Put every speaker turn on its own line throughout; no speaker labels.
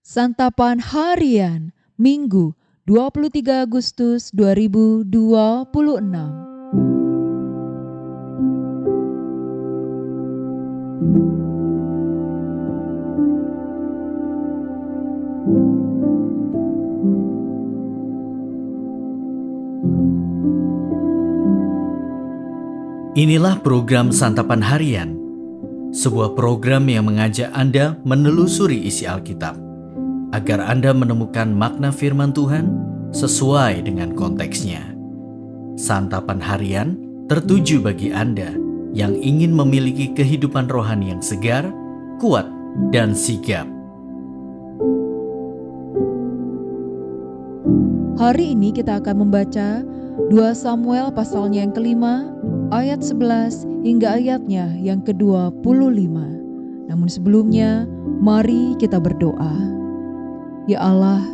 Santapan Harian Minggu 23 Agustus 2026.
Inilah program Santapan Harian, sebuah program yang mengajak Anda menelusuri isi Alkitab, agar Anda menemukan makna firman Tuhan sesuai dengan konteksnya. Santapan Harian tertuju bagi Anda yang ingin memiliki kehidupan rohani yang segar, kuat, dan sigap.
Hari ini kita akan membaca 2 Samuel pasalnya yang kelima, ayat 11 hingga ayatnya yang ke-25. Namun sebelumnya, mari kita berdoa. Ya Allah,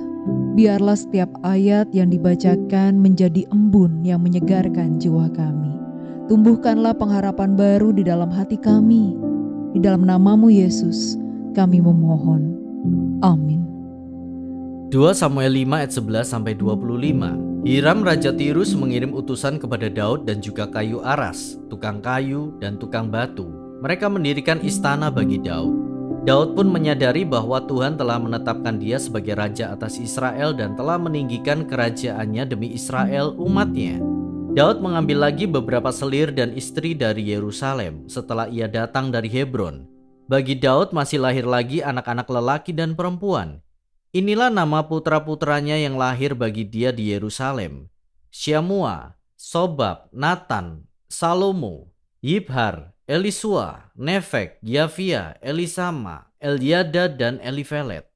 biarlah setiap ayat yang dibacakan menjadi embun yang menyegarkan jiwa kami. Tumbuhkanlah pengharapan baru di dalam hati kami. Di dalam nama-Mu Yesus, kami memohon. Amin.
2 Samuel 5 ayat 11-25. Hiram Raja Tirus mengirim utusan kepada Daud dan juga kayu aras, tukang kayu dan tukang batu. Mereka mendirikan istana bagi Daud. Daud pun menyadari bahwa Tuhan telah menetapkan dia sebagai raja atas Israel dan telah meninggikan kerajaannya demi Israel umatnya. Daud mengambil lagi beberapa selir dan istri dari Yerusalem setelah ia datang dari Hebron. Bagi Daud masih lahir lagi anak-anak lelaki dan perempuan. Inilah nama putra-putranya yang lahir bagi dia di Yerusalem: Syamua, Sobab, Natan, Salomo, Yibhar, Elisua, Nefek, Yafia, Elisama, Eliada, dan Elifelet.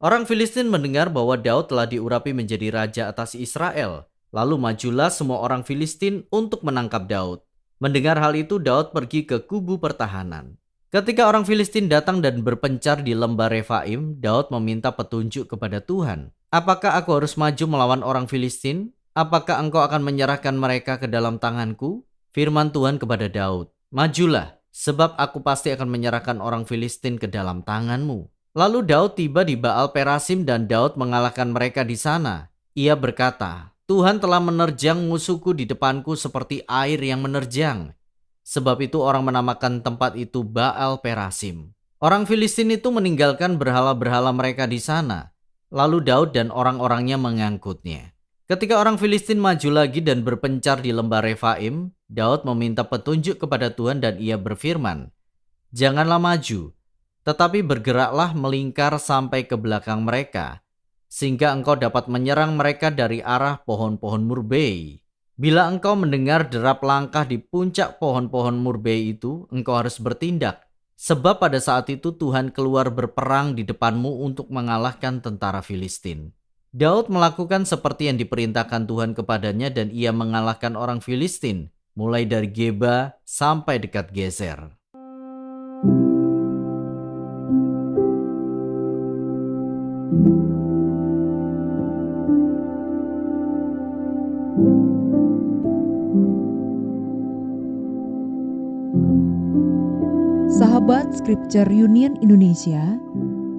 Orang Filistin mendengar bahwa Daud telah diurapi menjadi raja atas Israel. Lalu majulah semua orang Filistin untuk menangkap Daud. Mendengar hal itu, Daud pergi ke kubu pertahanan. Ketika orang Filistin datang dan berpencar di lembah Refaim, Daud meminta petunjuk kepada Tuhan. Apakah aku harus maju melawan orang Filistin? Apakah engkau akan menyerahkan mereka ke dalam tanganku? Firman Tuhan kepada Daud, majulah, sebab aku pasti akan menyerahkan orang Filistin ke dalam tanganmu. Lalu Daud tiba di Baal Perasim dan Daud mengalahkan mereka di sana. Ia berkata, Tuhan telah menerjang musuhku di depanku seperti air yang menerjang. Sebab itu orang menamakan tempat itu Baal Perasim. Orang Filistin itu meninggalkan berhala-berhala mereka di sana. Lalu Daud dan orang-orangnya mengangkutnya. Ketika orang Filistin maju lagi dan berpencar di lembah Refaim, Daud meminta petunjuk kepada Tuhan dan ia berfirman, janganlah maju, tetapi bergeraklah melingkar sampai ke belakang mereka, sehingga engkau dapat menyerang mereka dari arah pohon-pohon murbei. Bila engkau mendengar derap langkah di puncak pohon-pohon murbei itu, engkau harus bertindak. Sebab pada saat itu Tuhan keluar berperang di depanmu untuk mengalahkan tentara Filistin. Daud melakukan seperti yang diperintahkan Tuhan kepadanya dan ia mengalahkan orang Filistin, mulai dari Geba sampai dekat Gezer.
Sahabat Scripture Union Indonesia,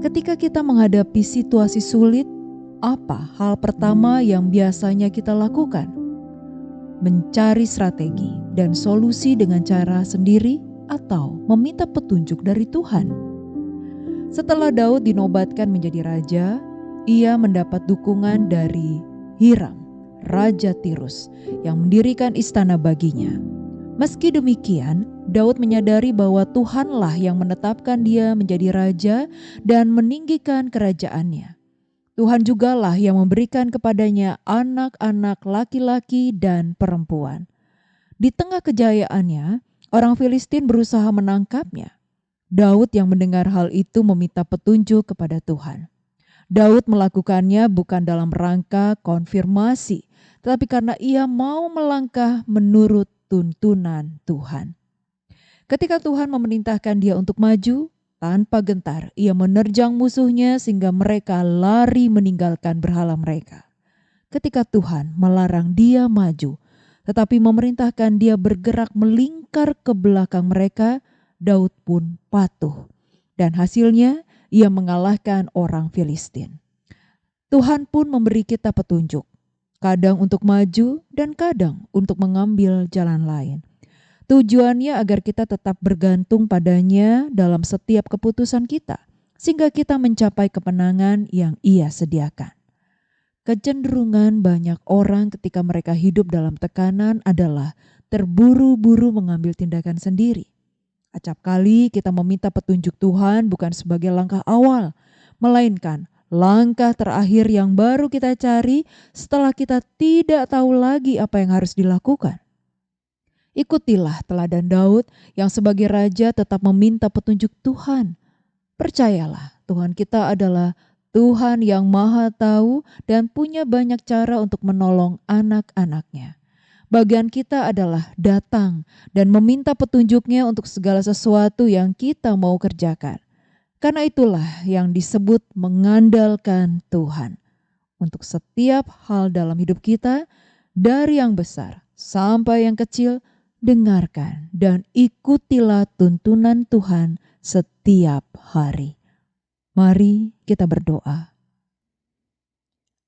ketika kita menghadapi situasi sulit, apa hal pertama yang biasanya kita lakukan? Mencari strategi dan solusi dengan cara sendiri atau meminta petunjuk dari Tuhan? Setelah Daud dinobatkan menjadi raja, ia mendapat dukungan dari Hiram, Raja Tirus, yang mendirikan istana baginya. Meski demikian, Daud menyadari bahwa Tuhanlah yang menetapkan dia menjadi raja dan meninggikan kerajaannya. Tuhan jugalah yang memberikan kepadanya anak-anak laki-laki dan perempuan. Di tengah kejayaannya, orang Filistin berusaha menangkapnya. Daud yang mendengar hal itu meminta petunjuk kepada Tuhan. Daud melakukannya bukan dalam rangka konfirmasi, tetapi karena ia mau melangkah menurut tuntunan Tuhan. Ketika Tuhan memerintahkan dia untuk maju, tanpa gentar ia menerjang musuhnya sehingga mereka lari meninggalkan berhala mereka. Ketika Tuhan melarang dia maju, tetapi memerintahkan dia bergerak melingkar ke belakang mereka, Daud pun patuh. Dan hasilnya ia mengalahkan orang Filistin. Tuhan pun memberi kita petunjuk, kadang untuk maju dan kadang untuk mengambil jalan lain. Tujuannya agar kita tetap bergantung padanya dalam setiap keputusan kita, sehingga kita mencapai kemenangan yang Ia sediakan. Kecenderungan banyak orang ketika mereka hidup dalam tekanan adalah terburu-buru mengambil tindakan sendiri. Acap kali kita meminta petunjuk Tuhan bukan sebagai langkah awal, melainkan langkah terakhir yang baru kita cari setelah kita tidak tahu lagi apa yang harus dilakukan. Ikutilah teladan Daud yang sebagai raja tetap meminta petunjuk Tuhan. Percayalah, Tuhan kita adalah Tuhan yang Maha Tahu dan punya banyak cara untuk menolong anak-anaknya. Bagian kita adalah datang dan meminta petunjuknya untuk segala sesuatu yang kita mau kerjakan. Karena itulah yang disebut mengandalkan Tuhan. Untuk setiap hal dalam hidup kita, dari yang besar sampai yang kecil, dengarkan dan ikutilah tuntunan Tuhan setiap hari. Mari kita berdoa.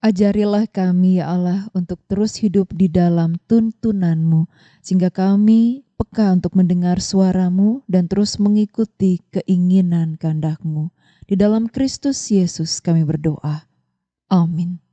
Ajarilah kami ya Allah untuk terus hidup di dalam tuntunan-Mu, sehingga kami peka untuk mendengar suara-Mu dan terus mengikuti keinginan kehendak-Mu. Di dalam Kristus Yesus kami berdoa. Amin.